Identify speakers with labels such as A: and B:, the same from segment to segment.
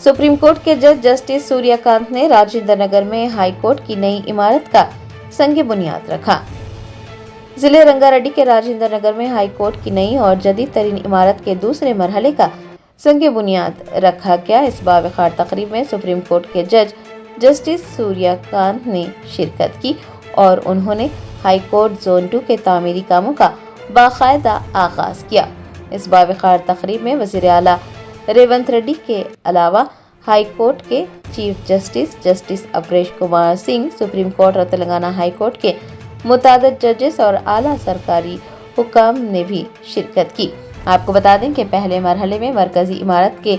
A: Supreme court के जज justice Suryakant ने राजेंद्र नगर में हाई कोर्ट की नई इमारत का संग बुनियाद रखा। जिले रंगारेड्डी के राजेंद्र नगर में हाई कोर्ट की नई और जदीद तरीन इमारत के दूसरे मरहले का संग बुनियाद रखा गया। इस बावखार तकरीब में सुप्रीम कोर्ट के जज जस्टिस सूर्यकांत ने शिरकत की और उन्होंने हाई कोर्ट जोन 2 के तामीरी कामों का बाकायदा आगाज किया। इस बावखार तकरीब में वज़ीर आला रेवंत रेड्डी के अलावा हाई कोर्ट के chief justice Aparesh Kumar Singh, supreme court और तेलंगाना हाई कोर्ट के मुतादिद जजेस और आला सरकारी हुकाम ने भी शिरकत की। आपको बता दें कि पहले मरहले में मरकजी इमारत के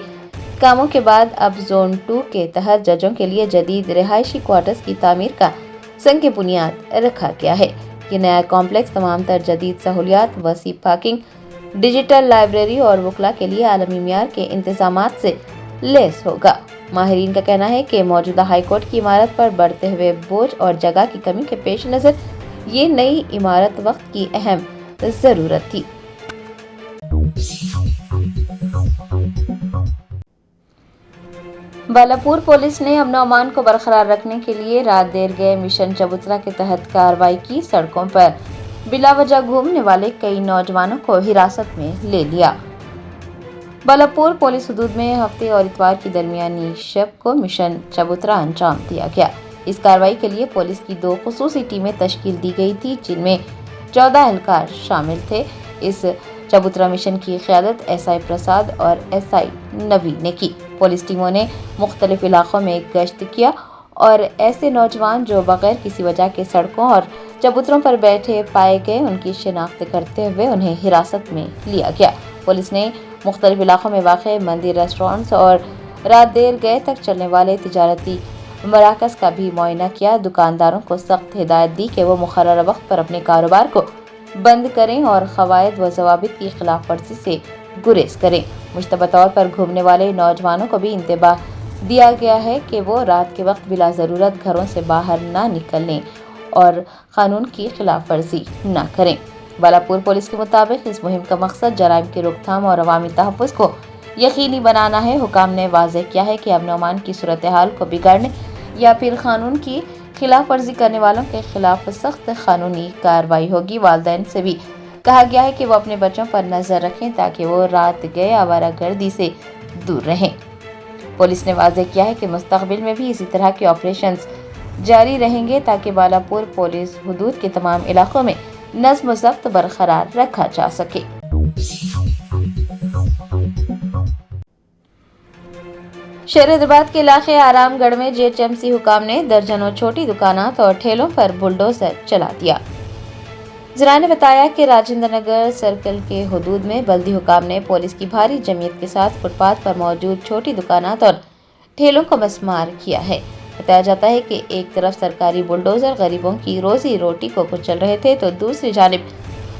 A: कामों के बाद अब जोन 2 के तहत जजों के लिए जदीद रिहायशी क्वार्टर्स की तामीर का संग बुनियाद रखा गया है। ये नया कॉम्प्लेक्स तमाम तर जदीद सहूलियात, वसी पार्किंग, डिजिटल लाइब्रेरी और वकला के लिए आलमी मियार के इंतजामात से लेस होगा। माहिरीन का कहना है कि मौजूदा हाई कोर्ट की इमारत पर बढ़ते हुए बोझ और जगह की कमी के पेश नजर ये नई इमारत वक्त की अहम जरूरत थी। बालापुर पुलिस ने अमन अमान को बरकरार रखने के लिए रात देर गए मिशन चबूतरा के तहत कार्रवाई की। सड़कों पर बिला वजह घूमने वाले कई नौजवानों को हिरासत में ले लिया। बालापुर पुलिस हदूद में हफ्ते और इतवार की दरमियानी शब को मिशन चबूतरा अंजाम दिया गया। इस कार्रवाई के लिए पुलिस की 2 खुसूसी टीमें तश्कील दी गई थी, जिनमें 14 एहलकार शामिल थे। इस चबूतरा मिशन की क़यादत SI प्रसाद और SI नवी ने की। पुलिस टीमों ने मुख्तलिफ इलाकों में गश्त किया और ऐसे नौजवान जो बगैर किसी वजह के सड़कों और चबूतरों पर बैठे पाए गए, उनकी शिनाख्त करते हुए उन्हें हिरासत में लिया गया। पुलिस ने मुख्तलिफ इलाकों में वाक़े मंदिर, रेस्टोरेंट्स और रात देर गए तक चलने वाले तिजारती मराकज़ का भी मुआयना किया। दुकानदारों को सख्त हिदायत दी कि वो मुकर्रर वक्त पर अपने कारोबार को बंद करें और क़वायद व ज़वाबित की खिलाफ वर्जी से गुरेज करें। मुश्तबा तौर पर घूमने वाले नौजवानों को भी इंतबाह दिया गया है कि वो रात के वक्त बिला ज़रूरत घरों से बाहर ना निकलें और कानून की खिलाफ वर्जी न करें। बालापुर पुलिस के मुताबिक इस मुहिम का मकसद जराइम की रोकथाम और अवामी तहफ़्फ़ुज़ को यकीनी बनाना है। हुकाम ने वाज़ेह किया है कि अमन अमान की सूरत हाल को बिगाड़ने या फिर कानून की खिलाफ वर्जी करने वालों के खिलाफ सख्त कानूनी कार्रवाई होगी। वालिदैन से भी कहा गया है कि वो अपने बच्चों पर नजर रखें ताकि वो रात गए आवारागर्दी से दूर रहें। पुलिस ने वाज़ेह किया है कि मुस्तक़बिल में भी इसी तरह के ऑपरेशंस जारी रहेंगे ताकि बालापुर पुलिस हुदूद के तमाम इलाकों में नज़्म व ज़ब्त बरकरार रखा जा सके। शहर हैदराबाद के इलाके आरामगढ़ में GHMC हुकाम ने दर्जनों छोटी दुकानात और ठेलों पर बुलडोजर चला दिया। ज़रा ने बताया कि राजेंद्र नगर सर्कल के हुदूद में बल्दी हुकाम ने पुलिस की भारी जमीयत के साथ फुटपाथ पर मौजूद छोटी दुकानात और ठेलों को मस्मार किया है। बताया जाता है कि एक तरफ सरकारी बुलडोजर गरीबों की रोजी रोटी को कुचल रहे थे, तो दूसरी जानिब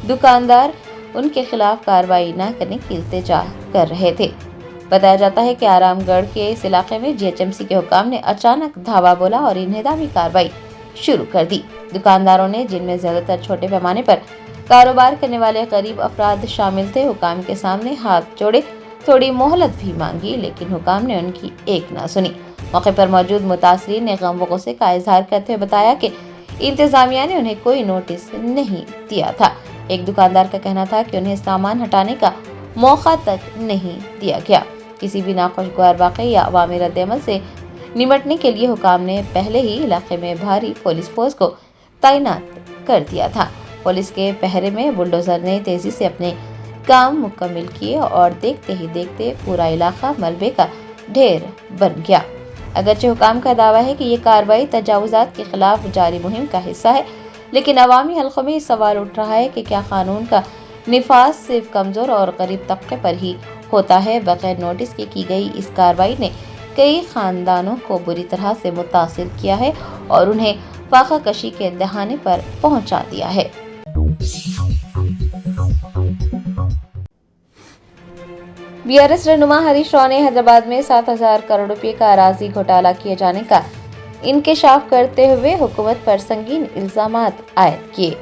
A: दुकानदार उनके खिलाफ कार्रवाई न करने की इल्तिजा कर रहे थे। बताया जाता है कि आरामगढ़ के इस इलाके में GHMC के हुकाम ने अचानक धावा बोला और इन्हेदामी कार्रवाई शुरू कर दी। दुकानदारों ने, जिनमें ज्यादातर छोटे पैमाने पर कारोबार करने वाले गरीब अफराद शामिल थे, हुकाम के सामने हाथ जोड़े, थोड़ी मोहलत भी मांगी, लेकिन हुकाम ने उनकी एक ना सुनी। मौके पर मौजूद मुतासरीन ने गम व गुस्से का इजहार करते हुए बताया कि इंतजामिया ने उन्हें कोई नोटिस नहीं दिया था। एक दुकानदार का कहना था कि उन्हें सामान हटाने का मौका तक नहीं दिया गया। किसी भी नाखुशगवार वाक़े या अवामी रद्द-ए-अमल से निमटने के लिए हुकाम ने पहले ही इलाके में भारी पुलिस फोर्स को तैनात कर दिया था। पुलिस के पहरे में बुलडोजर ने तेजी से अपने काम मुकम्मल किए और देखते ही देखते पूरा इलाका मलबे का ढेर बन गया। अगरचे हुकाम का दावा है कि ये कार्रवाई तजावुजात के खिलाफ जारी मुहिम का हिस्सा है, लेकिन अवामी हल्कों में सवाल उठ रहा है कि क्या कानून का निफाज सिर्फ कमजोर और गरीब तबके पर ही होता है। बगैर नोटिस के की गई इस कार्रवाई ने कई खानदानों को बुरी तरह से मुतासिर किया है और उन्हें फाका कशी के दहाने पर पहुंचा दिया है। BRS रहनुमा हरीश राव ने हैदराबाद में 7,000 करोड़ रुपए का अराजी घोटाला किए जाने का इंकशाफ करते हुए हुकूमत पर संगीन इल्जामात आयद किए।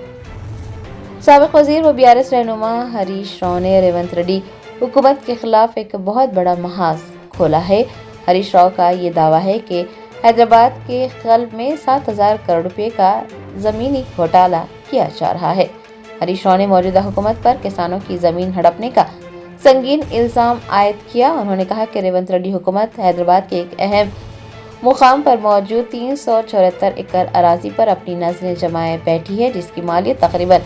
A: साबिक वजीर व BRS रहनुमा हरीश राव ने रेवंत रेड्डी हुकूमत के खिलाफ एक बहुत बड़ा महाज खोला है। हरीश राव का ये दावा है कि हैदराबाद के कल्ब में 7,000 करोड़ रुपए का जमीनी घोटाला किया जा रहा है। हरीश राव ने मौजूदा हुकूमत पर किसानों की जमीन हड़पने का संगीन इल्जाम आयद किया। उन्होंने कहा कि रेवंत रेड्डी हुकूमत हैदराबाद के एक अहम मुकाम पर मौजूद 374 एकड़ अराजी पर अपनी नजरें जमाए बैठी है, जिसकी मालियत तकरीबन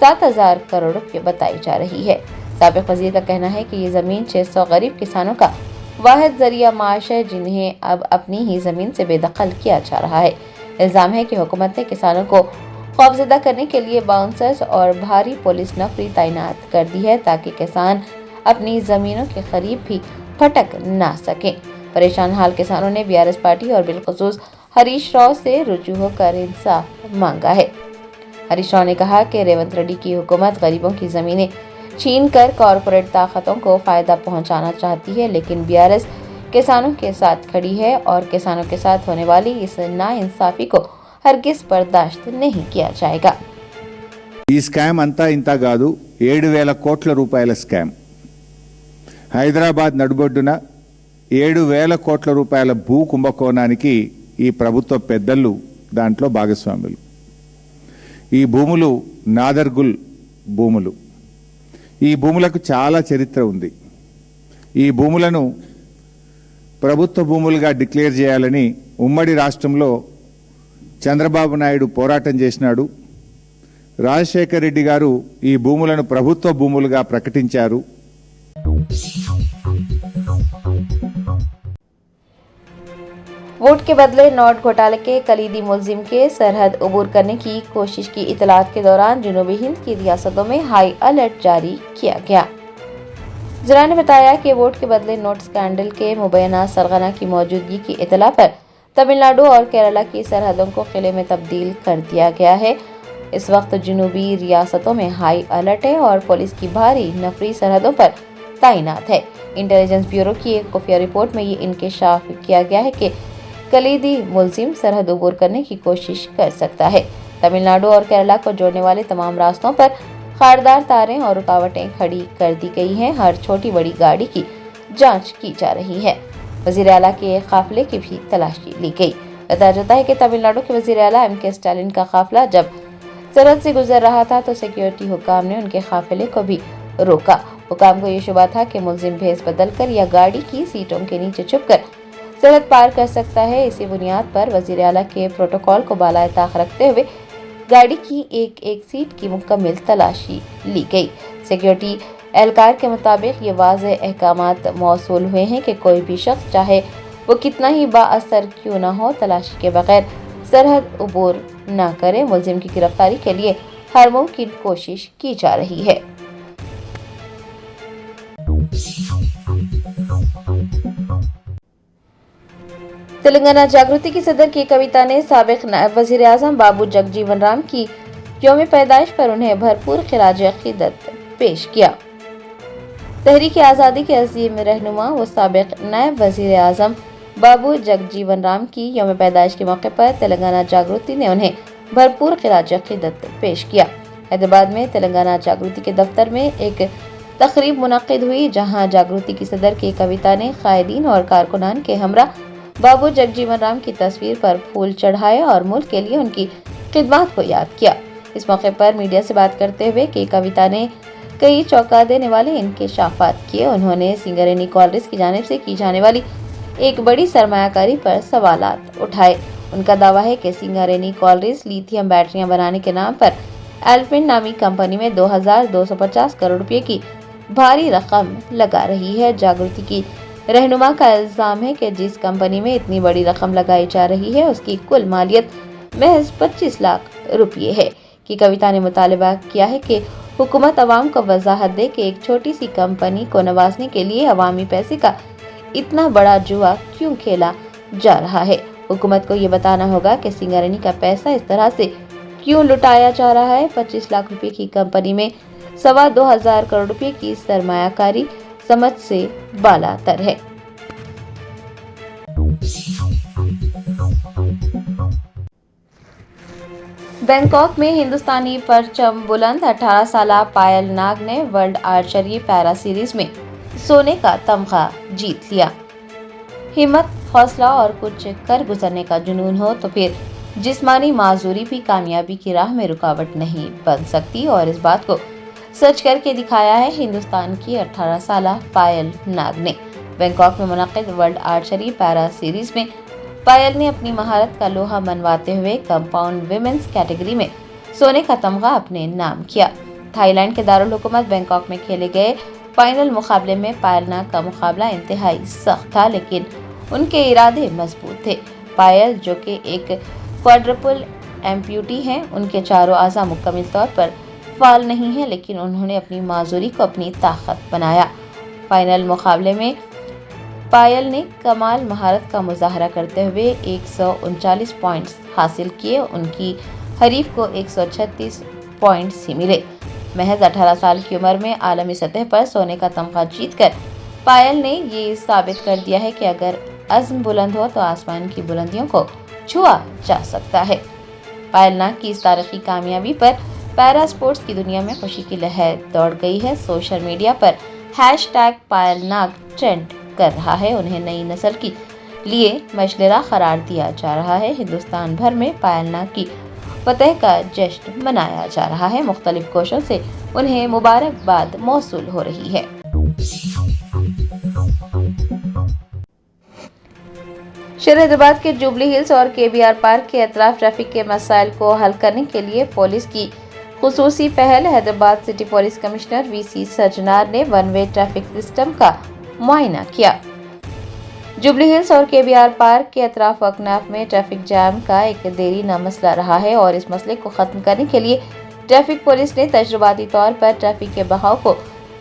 A: 7,000 करोड़ रुपए बताई जा रही है। साबिक वजीर का कहना है कि ये जमीन 600 गरीब किसानों का वाहिद जरिया माश है, जिन्हें अब अपनी ही जमीन से बेदखल किया जा रहा है। इल्जाम है कि हुकूमत ने किसानों को खौफजदा करने के लिए बाउंसर्स और भारी पुलिस नफरी तैनात कर दी है, ताकि किसान अपनी जमीनों के करीब भी फटक ना सकें। परेशान हाल किसानों ने बीआरएस पार्टी और बिलखुसूस हरीश राव से रुजू होकर इंसाफ मांगा है। हरीश राव ने कहा कि रेवंत रेड्डी की हुकूमत गरीबों की जमीनें छीन कर कॉरपोरेट ताकतों को फायदा पहुंचाना चाहती है, लेकिन बीआरएस किसानों के साथ खड़ी है और किसानों के साथ होने वाली इस नाइंसाफी को हरगिज बर्दाश्त नहीं किया जाएगा।
B: ఈ స్కామ్ అంతా ఇంత కాదు, 7,000 కోట్ల రూపాయల స్కామ్. హైదరాబాద్ నడుబొడ్డున 7,000 కోట్ల రూపాయల భూ కుంభకోణానికి ఈ ప్రభుత్వ పెద్దలు దాంట్లో భాగస్వాములు. ఈ భూములు నాదర్గుల్ భూములు. ఈ భూములకు చాలా చరిత్ర ఉంది. ఈ భూములను ప్రభుత్వ భూములుగా డిక్లేర్ చేయాలని ఉమ్మడి రాష్ట్రంలో చంద్రబాబు నాయుడు పోరాటం చేసినాడు. రాజశేఖర్ రెడ్డి గారు ఈ భూములను ప్రభుత్వ భూములుగా ప్రకటించారు.
A: वोट के बदले नोट घोटाले के कलीदी मुलजिम के सरहद अबूर करने की कोशिश की इतलात के दौरान जनूबी हिंद की रियासतों में हाई अलर्ट जारी किया गया। जरा ने बताया कि वोट के बदले नोट स्कैंडल के मुबैना सरगना की मौजूदगी की इतला पर तमिलनाडु और केरला की सरहदों को किले में तब्दील कर दिया गया है। इस वक्त जनूबी रियासतों में हाई अलर्ट है और पुलिस की भारी नफरी सरहदों पर तैनात है। इंटेलिजेंस ब्यूरो की एक खुफिया रिपोर्ट में ये इंकशाफ किया गया है कि कलीदी मुलजिम सरहद अबूर करने की कोशिश कर सकता है। तमिलनाडु और केरला को जोड़ने वाले तमाम रास्तों पर खारदार तारें और रुकावटें खड़ी कर दी गई हैं। हर छोटी बड़ी गाड़ी की जांच की जा रही है। वजीर आला के एक काफिले की भी तलाशी ली गई। बताया जाता है कि तमिलनाडु के वजीर आला एम.के. स्टालिन का काफिला जब सरहद से गुजर रहा था तो सिक्योरिटी हुकाम ने उनके काफिले को भी रोका। हुकाम को ये शुबा था कि मुलजिम भेस बदल कर या गाड़ी की सीटों के नीचे छुपकर सरहद पार कर सकता है। इसी बुनियाद पर वजीर आला के प्रोटोकॉल को बालाए ताक रखते हुए गाड़ी की एक एक सीट की मुकम्मल तलाशी ली गई। सिक्योरिटी एहलकार के मुताबिक ये वाज़े अहकामात मौसूल हुए हैं कि कोई भी शख्स चाहे वो कितना ही बाअसर क्यों न हो, तलाशी के बगैर सरहद अबूर न करे। मुलजिम की गिरफ्तारी के लिए हर मुमकिन कोशिश की जा रही है। तेलंगाना जागृति की सदर की कविता ने साबिक नायब वजीर आजम बाबू जगजीवन राम की यौम पैदाइश पर उन्हें भरपूर खिराज अकीदत पेश किया। तहरीक आज़ादी के अजीम रहनुमा व साबिक नायब वजीर आजम बाबू जगजीवन राम की यौम पैदाइश के मौके पर तेलंगाना जागृति ने उन्हें भरपूर खिराज अकीदत पेश किया। हैदराबाद में तेलंगाना जागृति के दफ्तर में एक तकरीब मुनक्किद हुई, जहां जागृति की सदर की कविता ने कायदीन और कारकुनान के हमरा बाबू जगजीवन राम की तस्वीर पर फूल चढ़ाए और मुल्क के लिए उनकी खिदमत को याद किया। इस मौके पर मीडिया से बात करते हुए की कविता ने कई चौंका देने वाले इंकशाफात किए। उन्होंने सिंगरेनी कॉलेज की जानिब से की जाने वाली एक बड़ी सरमायाकारी पर सवालात उठाए। उनका दावा है कि सिंगरेनी कॉलेज लिथियम बैटरियां बनाने के नाम पर एल्पिन नामी कंपनी में 2,250 करोड़ रुपए की भारी रकम लगा रही है। जागृति की रहनुमा का इल्जाम है कि जिस कंपनी में इतनी बड़ी रकम लगाई जा रही है उसकी कुल मालियत महज 25 लाख रुपये है। कि कविता ने मुतालबा किया है कि हुकूमत अवाम को वजाहत दे कि एक छोटी सी कंपनी को नवाजने के लिए अवामी पैसे का इतना बड़ा जुआ क्यों खेला जा रहा है। हुकूमत को ये बताना होगा कि सिंगरेनी का पैसा इस तरह से क्यों लुटाया जा रहा है। 25 लाख रुपए की कंपनी में 2,2500 करोड़ रुपए की सरमायाकारी समझ से बालातर है। बैंकॉक में हिंदुस्तानी परचम बुलंद 18 साला पायल नाग ने वर्ल्ड आर्चरी पैरा सीरीज में सोने का तमगा जीत लिया। हिम्मत, हौसला और कुछ कर गुजरने का जुनून हो तो फिर जिस्मानी माजूरी भी कामयाबी की राह में रुकावट नहीं बन सकती। और इस बात को सच करके दिखाया है हिंदुस्तान की 18 साल पायल नाग ने। बैंकॉक में मुनक्किद वर्ल्ड आर्चरी पैरा सीरीज में पायल ने अपनी महारत का लोहा मनवाते हुए कंपाउंड विमेंस कैटेगरी में सोने का तमगा अपने नाम किया। थाईलैंड के दारुल हुकूमत बैंकॉक में खेले गए फाइनल मुकाबले में पायल नाग का मुकाबला इंतहाई सख्त था, लेकिन उनके इरादे मजबूत थे। पायल, जो कि एक क्वाड्रपल एम्प्यूटी हैं, उनके चारों आज़ा मुकम्मल तौर पर फाल नहीं है, लेकिन उन्होंने अपनी माजूरी को अपनी ताकत बनाया। फाइनल मुकाबले में पायल ने कमाल महारत का मुजाहरा करते हुए 139 पॉइंट्स हासिल किए। उनकी हरीफ को 136 पॉइंट्स ही मिले। महज 18 साल की उम्र में आलमी सतह पर सोने का तमगा जीतकर पायल ने ये साबित कर दिया है कि अगर अज़्म बुलंद हो तो आसमान की बुलंदियों को छुआ जा सकता है। पायल नाग की इस तारीखी कामयाबी पर पैरा स्पोर्ट्स की दुनिया में खुशी की लहर दौड़ गई है। सोशल मीडिया पर #पायल नाग ट्रेंड कर रहा है। उन्हें नई नस्ल की लिए मशलिरा करार दिया जा रहा है। हिंदुस्तान भर में पायल नाग की फतह का जश्न मनाया जा रहा है। मुख्तलिफ कोशों से उन्हें मुबारकबाद मौसूल हो रही है। शहर हैदराबाद के जुबली हिल्स और KBR पार्क के अतराफ ट्रैफिक के मसाइल को हल करने के लिए पुलिस की खुसूसी पहल। Hyderabad city police commissioner VC Sajjanar ने वन वे ट्रैफिक सिस्टम का मुआयना किया। जुबली हिल्स और KBR पार्क के अतराफ अकनाफ में ट्रैफिक जैम का एक देरीना मसला रहा है और इस मसले को खत्म करने के लिए ट्रैफिक पुलिस ने तजुर्बाती तौर पर ट्रैफिक के बहाव को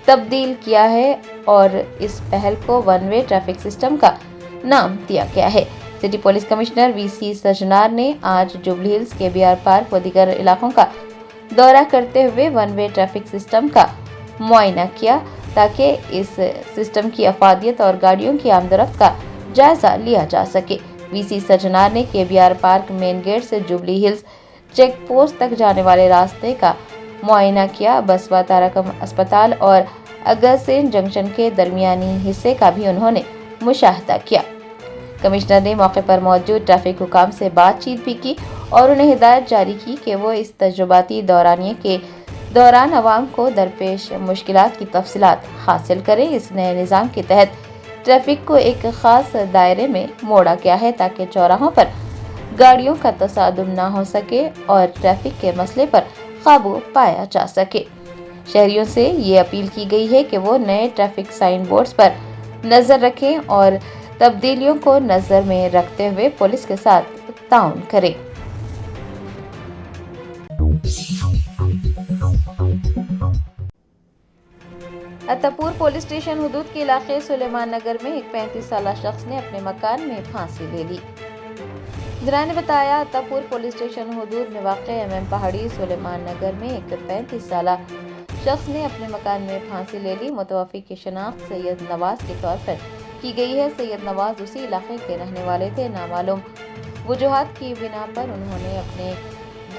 A: तब्दील किया है और इस पहल को वन वे ट्रैफिक सिस्टम का नाम दिया गया है। City police commissioner VC Sajjanar ने आज जुबली हिल्स, KBR पार्क व दीगर इलाकों का दौरा करते हुए वन वे ट्रैफिक सिस्टम का मुआयना किया ताकि इस सिस्टम की अफादियत और गाड़ियों की आमदरफ्त का जायजा लिया जा सके। VC सजनार ने KBR पार्क मेन गेट से जुबली हिल्स चेक पोस्ट तक जाने वाले रास्ते का मुआयना किया। बसवा तारकम अस्पताल और अगरसेन जंक्शन के दरमियानी हिस्से का भी उन्होंने मुशाहदा किया। कमिश्नर ने मौके पर मौजूद ट्रैफिक हुकाम से बातचीत भी की और उन्हें हिदायत जारी की कि वो इस तजुर्बाती दौरानिये के दौरान अवाम को दरपेश मुश्किलात की तफसीलात हासिल करें। इस नए निज़ाम के तहत ट्रैफिक को एक खास दायरे में मोड़ा गया है ताकि चौराहों पर गाड़ियों का तसादुम न हो सके और ट्रैफिक के मसले पर काबू पाया जा सके। शहरियों से ये अपील की गई है कि वो नए ट्रैफिक साइन बोर्ड्स पर नजर रखें और तब्दीलियों को नजर में रखते हुए पुलिस के साथ ताउन करें। अत्तापुर पुलिस स्टेशन हुदूद के इलाके सुलेमान नगर में एक 35 साल शख्स ने अपने मकान में फांसी ले ली। जरा ने बताया, अत्तापुर पुलिस स्टेशन हुदूद में वाक़े MM पहाड़ी सुलेमान नगर में एक 35 साल शख्स ने अपने मकान में फांसी ले ली। मुतवफ़ी की शनाख्त सैयद नवाज के तौर पर की गई है। सैयद नवाज उसी इलाके के रहने वाले थे। नामालूम वजूहात की बिना पर उन्होंने अपने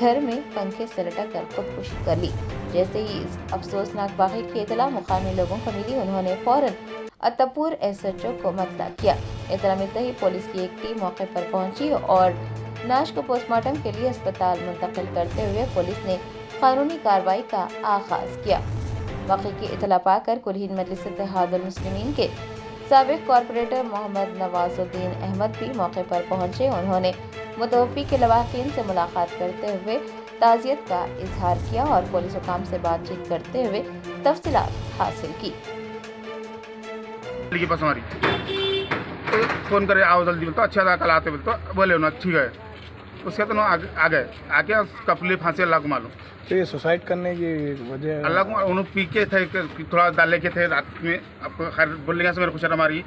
A: घर में पंखे से लटक कर खुदकुशी कर ली। जैसे ही इस अफसोसनाक वाक़े की इतला मुकामी लोगों को मिली, उन्होंने फौरन अत्तापुर SHO को मतला किया। इतला मिलते ही पुलिस की एक टीम मौके पर पहुंची और लाश को पोस्टमार्टम के लिए अस्पताल मुंतकिल करते हुए पुलिस ने कानूनी कार्रवाई का आगाज किया। वाक़े की इतला पाकर कुल हिंद मजलिस इत्तेहादुल मुस्लिमीन के साबिक कॉर्पोरेटर मोहम्मद नवाजुद्दीन अहमद भी मौके पर पहुंचे। उन्होंने मुतवफ़ी के लवाहिकीन से मुलाकात करते हुए ताज़ियत का इजहार किया और पुलिस हुकाम से बातचीत करते हुए तफसीलात हासिल की।
C: फोन करे आओ जल्दी, बोलते अच्छा था कल आते, बोलते बोले ना ठीक है। उसके तो आ गए आके कपले फांसी अल्लाह को मालूम।
D: तो ये सुसाइड करने की वजह
C: अल्लाह को उन्होंने पी के थे, थोड़ा डाले के थे रात में। आपको खैर बोलने से मेरे खुश हमारी।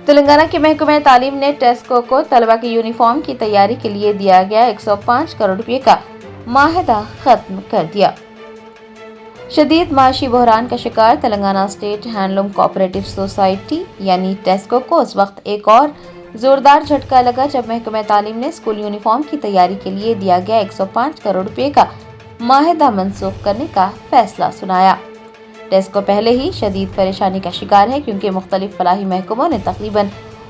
A: तेलंगाना के महकमे तालीम ने टेस्को को तलबा की यूनिफॉर्म की तैयारी के लिए दिया गया 105 करोड़ रुपए का माहिदा खत्म कर दिया। शदीद माशी बहरान का शिकार Telangana state handloom cooperative society यानी टेस्को को उस वक्त एक और जोरदार झटका लगा जब महकमे तालीम ने स्कूल यूनिफॉर्म की तैयारी के लिए दिया गया 105 करोड़ रुपए का माहिदा मंसूख करने का फैसला सुनाया। टेस्को पहले ही शदीद परेशानी का शिकार है क्योंकि मुख्तलिफ फलाही महकमों ने तकरीबन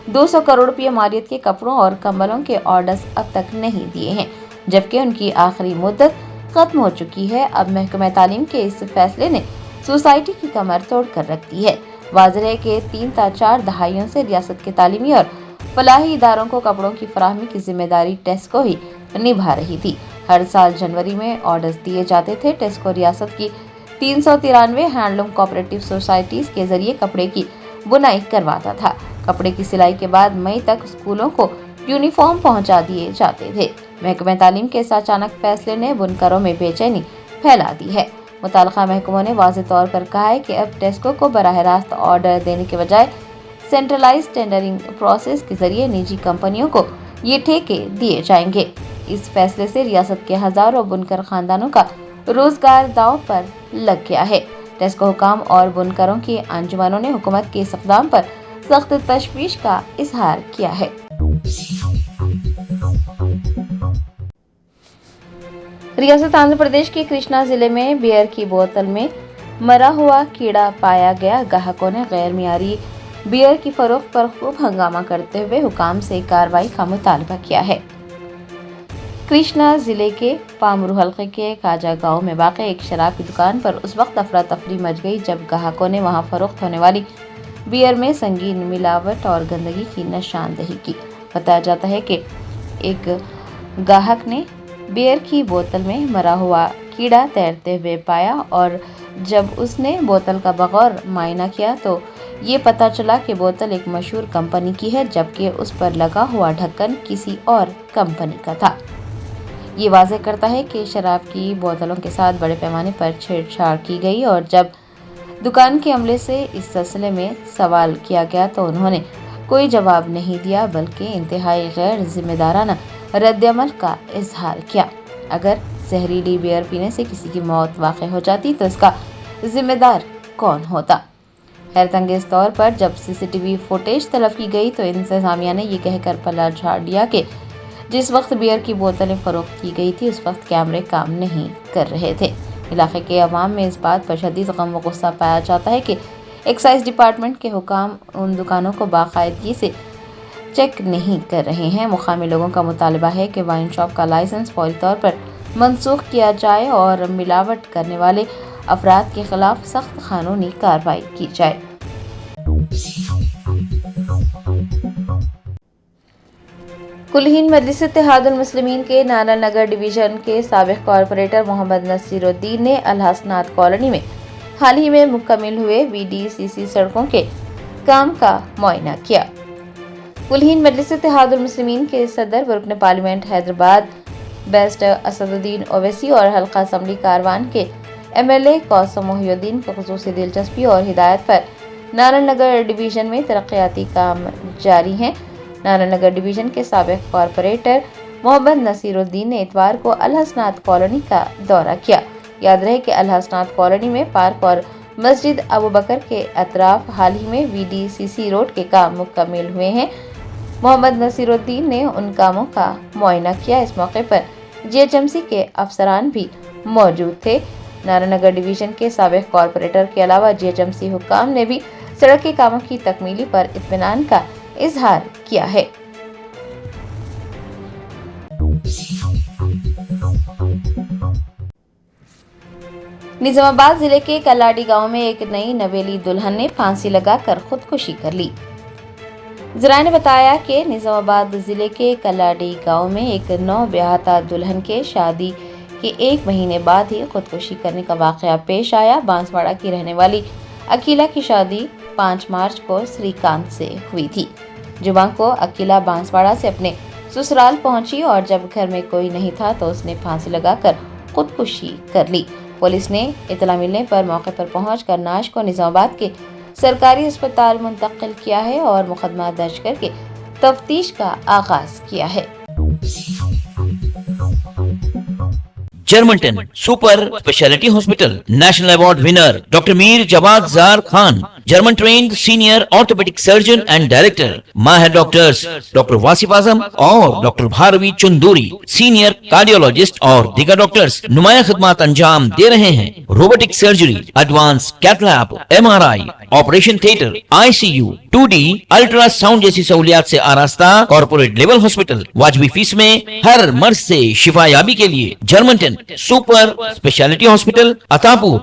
A: 200 करोड़ रुपये मालियत के कपड़ों और कंबलों के ऑर्डर्स अब तक नहीं दिए हैं, जबकि उनकी आखिरी मुद्दत खत्म हो चुकी है। अब महकमा तालीम के इस फैसले ने सोसाइटी की कमर तोड़ कर रख दी है। वाज़ेह है कि 3 से 4 दहाइयों से रियासत के तालीमी और फलाही इदारों को कपड़ों की फराहमी की जिम्मेदारी टेस्को ही निभा रही थी। हर साल जनवरी में ऑर्डर्स दिए जाते थे। टेस्को रियासत की 393 हैंडलूम कोऑपरेटिव सोसाइटीज के जरिए कपड़े की बुनाई करवाता था। कपड़े की सिलाई के बाद मई तक स्कूलों को यूनिफॉर्म पहुंचा दिए जाते थे। महकमा तालीम के इस अचानक फैसले ने बुनकरों में बेचैनी फैला दी है। मुताल्लिका महकमों ने वाज़ेह तौर पर कहा है कि अब टेस्को को बराह रास्त ऑर्डर देने के बजाय सेंट्रलाइज टेंडरिंग प्रोसेस के जरिए निजी कंपनियों को ये ठेके दिए जाएंगे। इस फैसले से रियासत के हजारों बुनकर खानदानों का रोजगार दांव पर लग गया है। टेस्को हुकाम और बुनकरों की अंजुमनों ने हुकूमत के इस इक़दाम पर सख्त तशवीश का इजहार किया है। रियासत आंध्र प्रदेश के कृष्णा जिले में बियर की बोतल में मरा हुआ कीड़ा पाया गया। ग्राहकों ने गैर मियारी बियर की फरोख्त पर खूब हंगामा करते हुए हुकाम से कार्रवाई का मुतालबा किया है। कृष्णा जिले के पामरू हल्के के काजा गांव में वाक़े एक शराब की दुकान पर उस वक्त अफरा तफरी मच गई जब ग्राहकों ने वहां फरोख्त होने वाली बियर में संगीन मिलावट और गंदगी की निशानदेही की। बताया जाता है कि एक ग्राहक ने बियर की बोतल में मरा हुआ कीड़ा तैरते हुए पाया और जब उसने बोतल का बगौर मायना किया तो ये पता चला कि बोतल एक मशहूर कंपनी की है, जबकि उस पर लगा हुआ ढक्कन किसी और कंपनी का था। ये वाज़ेह करता है कि शराब की बोतलों के साथ बड़े पैमाने पर छेड़छाड़ की गई और जब दुकान के अमले से इस सिलसिले में सवाल किया गया तो उन्होंने कोई जवाब नहीं दिया बल्कि इंतहाई गैर जिम्मेदाराना रद्दअमल का इजहार किया। अगर जहरीली बियर पीने से किसी की मौत वाक़ई हो जाती तो इसका जिम्मेदार कौन होता। हैरत अंगेज तौर पर जब सीसीटीवी फुटेज तलब की गई तो इंतजामिया ने ये कहकर पल्ला झाड़ दिया कि जिस वक्त बियर की बोतलें फरोख्त की गई थी उस वक्त कैमरे काम नहीं कर रहे थे। इलाके के अवाम में इस बात पर शदीद गम व गुस्सा पाया जाता है कि एक्साइज डिपार्टमेंट के हुकाम उन दुकानों को बाकायदगी से चेक नहीं कर रहे हैं। मुकामी लोगों का मुतालबा है कि वाइन शॉप का लाइसेंस फौरी तौर पर मनसूख किया जाए और मिलावट करने वाले अफराद के खिलाफ सख्त कानूनी कार्रवाई की जाए। कुलहीन मजलिस इत्तेहादुल मुस्लिमीन के नाना नगर डिवीजन के साबिक कॉरपोरेटर मोहम्मद नसीरुद्दीन ने अलहसनात कॉलोनी में हाल ही में मुकम्मिल हुए VDCC सड़कों के काम का मुआयना किया। कुलहीन मजलिस इत्तेहादुल मुस्लिमीन के सदर व रुकन पार्लियामेंट हैदराबाद बेस्ट असदुद्दीन ओवैसी और हल्का असम्बली कारवान के MLA कौसम मोहिउद्दीन की खुसूसी दिलचस्पी और हिदायत पर नारायणनगर डिवीजन में तरक्याती काम जारी हैं। नारायणनगर डिवीजन के साबिक कॉरपोरेटर मोहम्मद नसीरुद्दीन ने इतवार को अलहसनात कॉलोनी का दौरा किया। याद रहे कि अलहसनात कॉलोनी में पार्क और मस्जिद अबू बकर के अतराफ हाल ही में VDCC रोड के काम मुकम्मिल हुए हैं। मोहम्मद नसीरुद्दीन ने उन कामों का मुआयना किया। इस मौके पर GHMC के अफसरान भी मौजूद थे। नारायणनगर डिवीजन के साबिक कॉरपोरेटर के अलावा GHMC हुक्काम ने भी सड़क के कामों की तकमीली पर इत्मीनान का इजहार किया है। निजामाबाद जिले के कलाडी गांव में एक नई नवेली दुल्हन ने फांसी लगाकर खुदकुशी कर ली। जराये ने बताया कि निजामाबाद जिले के कलाडी गांव में एक नौब्याहता दुल्हन के शादी के 1 महीने बाद ही खुदकुशी करने का वाकया पेश आया। बांसवाड़ा की रहने वाली अकीला की शादी 5 मार्च को श्रीकांत से हुई थी। जुमा को अकीला बांसवाड़ा से अपने ससुराल पहुंची और जब घर में कोई नहीं था तो उसने फांसी लगाकर खुदकुशी कर ली। पुलिस ने इतला मिलने पर मौके पर पहुंचकर नाश को निजामाबाद के सरकारी अस्पताल मुंतकिल किया है और मुकदमा दर्ज करके तफ्तीश का आगाज किया है।
E: Germanten super speciality hospital national award winner doctor Mir Jawad Jar Khan German trained senior orthopaedic surgeon and director, माहिर डॉक्टर्स डॉक्टर वासिफ आजम और doctor Bharavi Chanduri, senior cardiologist और दीगर डॉक्टर्स नुमाया खिदमत अंजाम दे रहे हैं। Robotic surgery, advance cath lab, MRI, operation theatre, ICU, 2D ultrasound जैसी सहूलियात से आरास्ता कॉर्पोरेट लेवल हॉस्पिटल। वाजबी फीस में हर मर्ज से शिफायाबी के लिए German 10 super speciality hospital, Attapur.